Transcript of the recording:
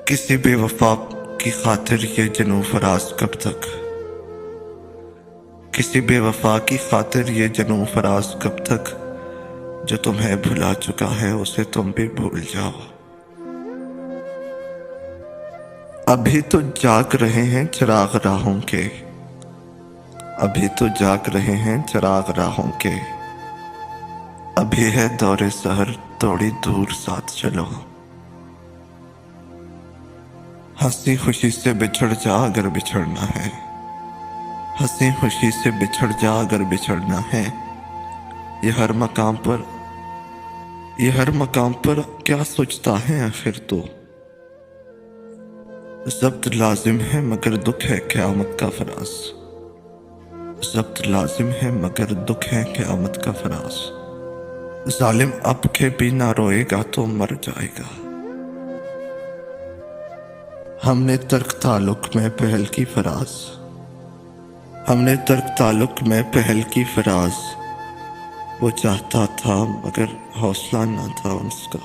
किसी बेवफा की खातिर ये जनू फराज कब तक, किसी बेवफा की खातिर ये जनू फराज कब तक, जो तुम्हें भुला चुका है उसे तुम भी भूल जाओ। अभी तो जाग रहे हैं चिराग राहों के, अभी तो जाग रहे हैं चिराग राहों के, अभी है दौरे सहर थोड़ी दूर साथ चलो। हंसी खुशी से बिछड़ जा अगर बिछड़ना है, हंसी खुशी से बिछड़ जा अगर बिछड़ना है। ये हर मकाम पर क्या सोचता है आखिर तो। ज़ब्त लाजिम है मगर दुख है क़यामत का फराज, ज़ब्त लाजिम है मगर दुख है क़यामत का फराज। जालिम अब के भी ना रोएगा तो मर जाएगा। हमने तर्क ताल्लुक में पहल की फराज, हमने तर्क ताल्लुक में पहल की फराज। वो चाहता था मगर हौसला ना था उसका।